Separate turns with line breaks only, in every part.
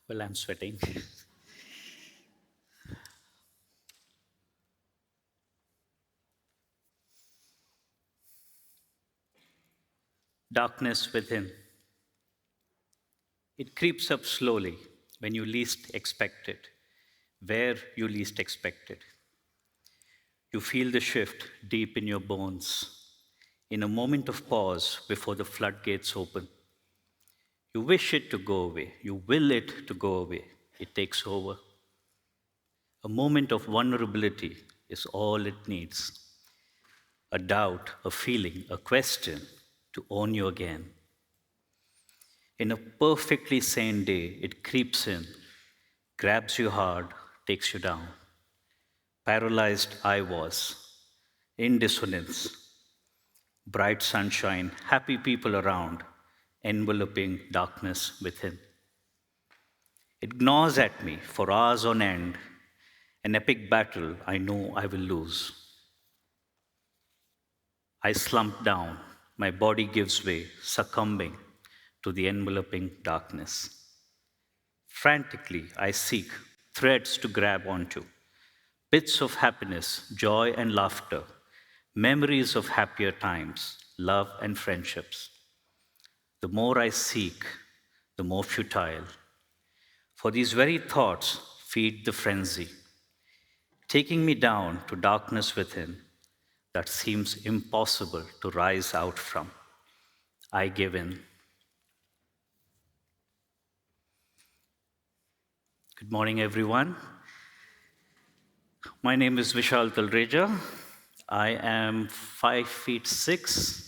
Well, I'm sweating. Darkness within. It creeps up slowly when you least expect it, where you least expect it. You feel the shift deep in your bones. In a moment of pause before the floodgates open, you wish it to go away. You will it to go away. It takes over. A moment of vulnerability is all it needs. A doubt, a feeling, a question to own you again. In a perfectly sane day, it creeps in, grabs you hard, takes you down. Paralyzed I was, in dissonance, bright sunshine, happy people around, enveloping darkness within. It gnaws at me for hours on end, an epic battle I know I will lose. I slump down, my body gives way, succumbing to the enveloping darkness. Frantically, I seek threads to grab onto, bits of happiness, joy, and laughter, memories of happier times, love and friendships. The more I seek, the more futile. For these very thoughts feed the frenzy, taking me down to darkness within that seems impossible to rise out from. I give in. Good morning, everyone. My name is Vishal Talreja. I am 5 feet 6.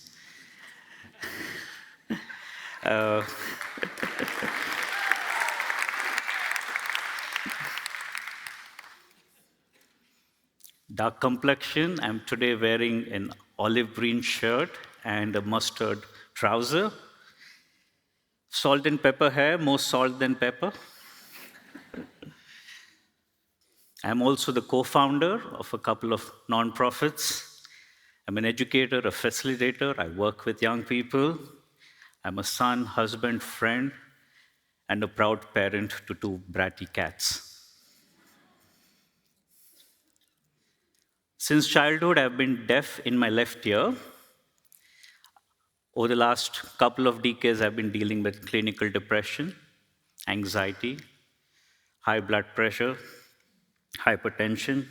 Dark complexion. I'm today wearing an olive green shirt and a mustard trouser. Salt and pepper hair, more salt than pepper. I'm also the co-founder of a couple of nonprofits. I'm an educator, a facilitator. I work with young people. I'm a son, husband, friend, and a proud parent to 2 bratty cats. Since childhood, I've been deaf in my left ear. Over the last couple of decades, I've been dealing with clinical depression, anxiety, high blood pressure, hypertension,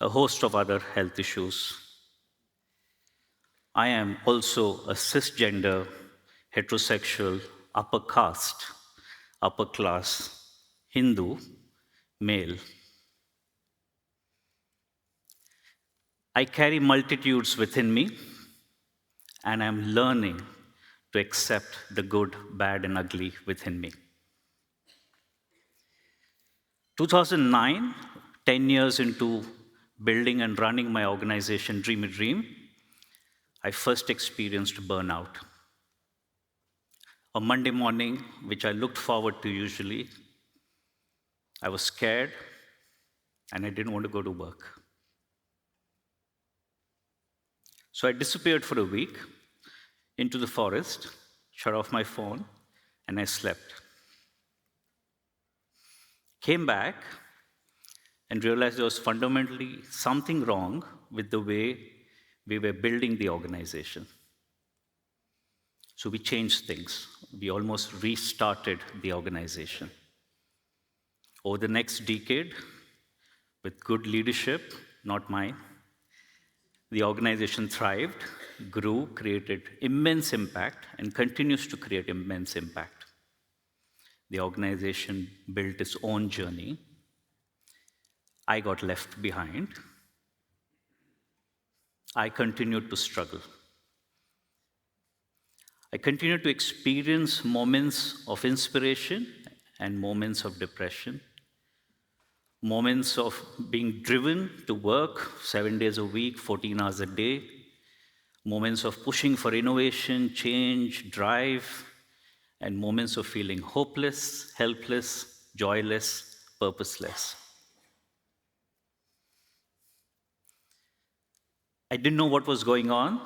a host of other health issues. I am also a cisgender, heterosexual, upper caste, upper class, Hindu, male. I carry multitudes within me, and I'm learning to accept the good, bad, and ugly within me. 2009, 10 years into building and running my organization, Dream a Dream, I first experienced burnout. A Monday morning, which I looked forward to usually, I was scared and I didn't want to go to work. So I disappeared for a week into the forest, shut off my phone, and I slept. Came back and realized there was fundamentally something wrong with the way we were building the organization. So we changed things. We almost restarted the organization. Over the next decade, with good leadership, not mine, the organization thrived, grew, created immense impact, and continues to create immense impact. The organization built its own journey. I got left behind. I continued to struggle. I continued to experience moments of inspiration and moments of depression, moments of being driven to work 7 days a week, 14 hours a day, moments of pushing for innovation, change, drive, and moments of feeling hopeless, helpless, joyless, purposeless. I didn't know what was going on,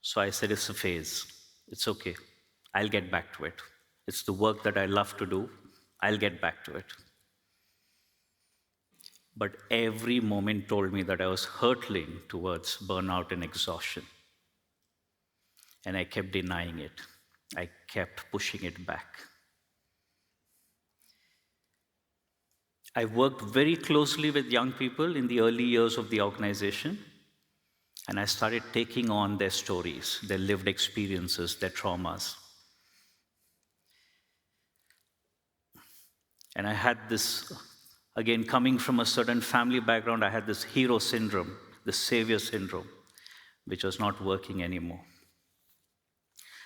so I said, it's a phase. It's okay. I'll get back to it. It's the work that I love to do. I'll get back to it. But every moment told me that I was hurtling towards burnout and exhaustion. And I kept denying it. I kept pushing it back. I worked very closely with young people in the early years of the organization, and I started taking on their stories, their lived experiences, their traumas. And I had this, again, coming from a certain family background, I had this hero syndrome, the savior syndrome, which was not working anymore.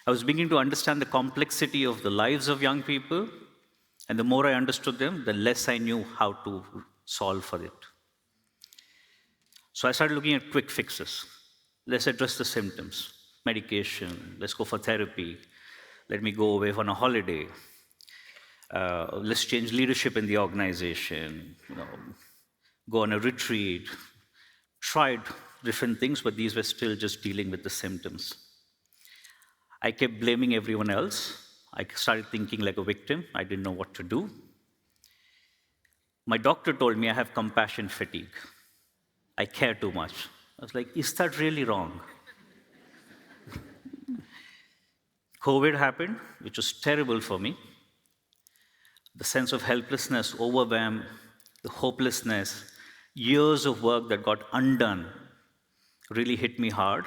I was beginning to understand the complexity of the lives of young people, and the more I understood them, the less I knew how to solve for it. So I started looking at quick fixes. Let's address the symptoms, medication, let's go for therapy, let me go away on a holiday, let's change leadership in the organization, go on a retreat. Tried different things, but these were still just dealing with the symptoms. I kept blaming everyone else. I started thinking like a victim. I didn't know what to do. My doctor told me I have compassion fatigue. I care too much. I was like, is that really wrong? COVID happened, which was terrible for me. The sense of helplessness, overwhelm, the hopelessness, years of work that got undone really hit me hard.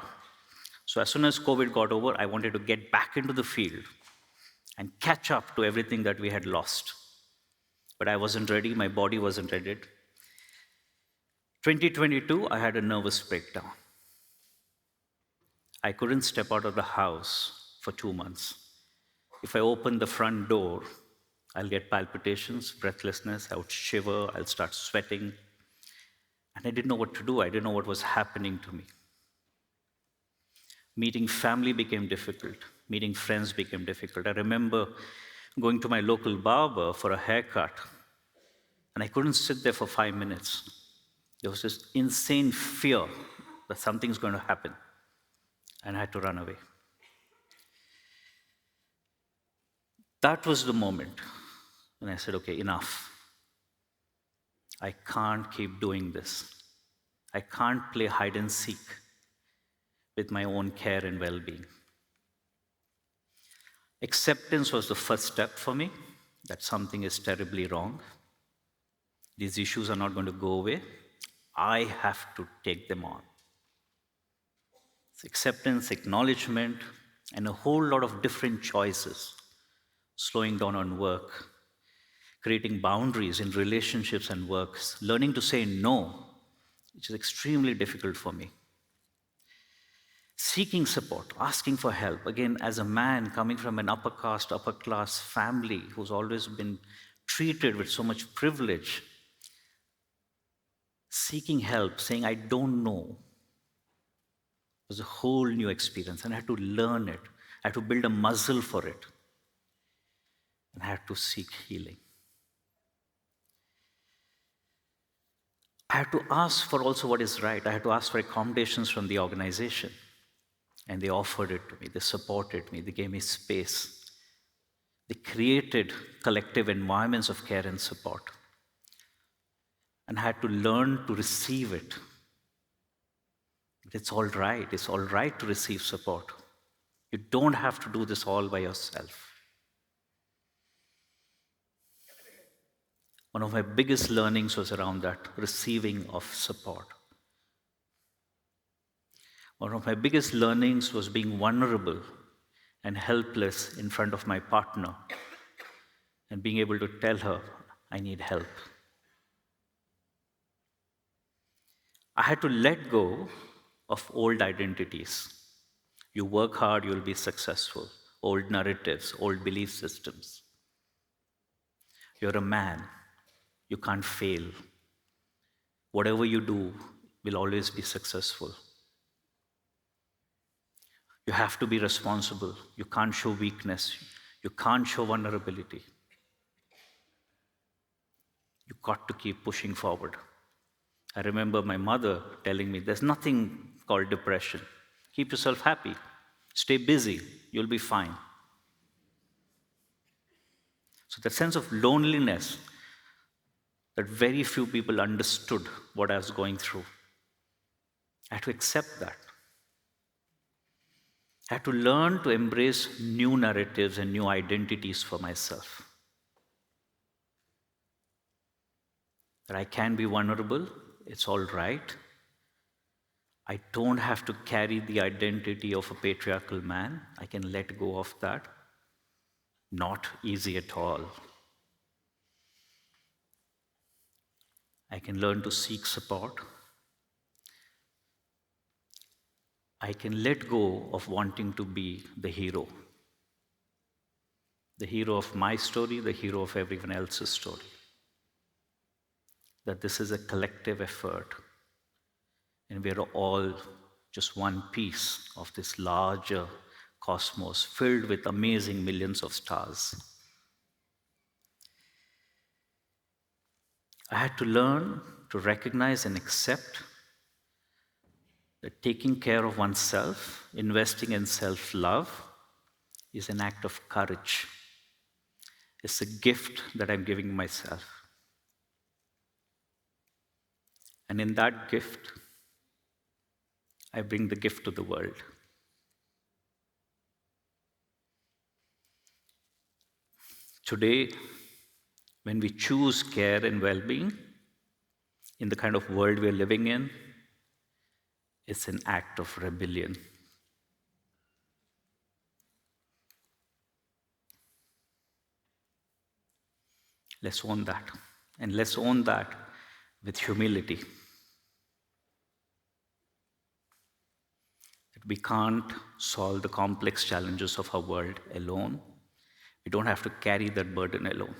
So as soon as COVID got over, I wanted to get back into the field and catch up to everything that we had lost. But I wasn't ready, my body wasn't ready. 2022, I had a nervous breakdown. I couldn't step out of the house for 2 months. If I opened the front door, I'll get palpitations, breathlessness, I would shiver, I'll start sweating. And I didn't know what to do. I didn't know what was happening to me. Meeting family became difficult. Meeting friends became difficult. I remember going to my local barber for a haircut, and I couldn't sit there for 5 minutes. There was this insane fear that something's going to happen, and I had to run away. That was the moment when I said, okay, enough. I can't keep doing this. I can't play hide and seek with my own care and well-being. Acceptance was the first step for me that something is terribly wrong. These issues are not going to go away. I have to take them on. It's acceptance, acknowledgement, and a whole lot of different choices. Slowing down on work, creating boundaries in relationships and works, learning to say no, which is extremely difficult for me. Seeking support, asking for help. Again, as a man coming from an upper caste, upper class family who's always been treated with so much privilege, seeking help, saying, I don't know, was a whole new experience, and I had to learn it. I had to build a muscle for it, and I had to seek healing. I had to ask for also what is right. I had to ask for accommodations from the organization. And they offered it to me, they supported me, they gave me space. They created collective environments of care and support. And I had to learn to receive it. But it's all right to receive support. You don't have to do this all by yourself. One of my biggest learnings was around that receiving of support. One of my biggest learnings was being vulnerable and helpless in front of my partner and being able to tell her, I need help. I had to let go of old identities. You work hard, you'll be successful. Old narratives, old belief systems. You're a man, you can't fail. Whatever you do will always be successful. You have to be responsible. You can't show weakness. You can't show vulnerability. You've got to keep pushing forward. I remember my mother telling me, there's nothing called depression. Keep yourself happy. Stay busy. You'll be fine. So that sense of loneliness, that very few people understood what I was going through. I had to accept that. I had to learn to embrace new narratives and new identities for myself. That I can be vulnerable, it's all right. I don't have to carry the identity of a patriarchal man. I can let go of that. Not easy at all. I can learn to seek support. I can let go of wanting to be the hero of my story, the hero of everyone else's story. That this is a collective effort, and we are all just one piece of this larger cosmos filled with amazing millions of stars. I had to learn to recognize and accept that taking care of oneself, investing in self-love, is an act of courage. It's a gift that I'm giving myself. And in that gift, I bring the gift to the world. Today, when we choose care and well-being in the kind of world we're living in, it's an act of rebellion. Let's own that. And let's own that with humility. That we can't solve the complex challenges of our world alone. We don't have to carry that burden alone.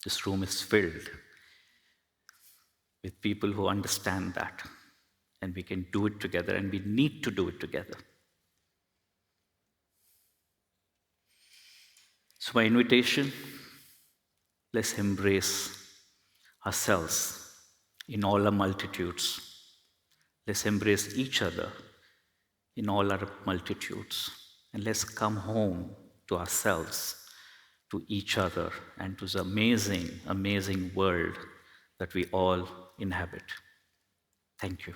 This room is filled with people who understand that. And we can do it together, and we need to do it together. So my invitation, let's embrace ourselves in all our multitudes. Let's embrace each other in all our multitudes. And let's come home to ourselves, to each other, and to the amazing, amazing world that we all inhabit. Thank you.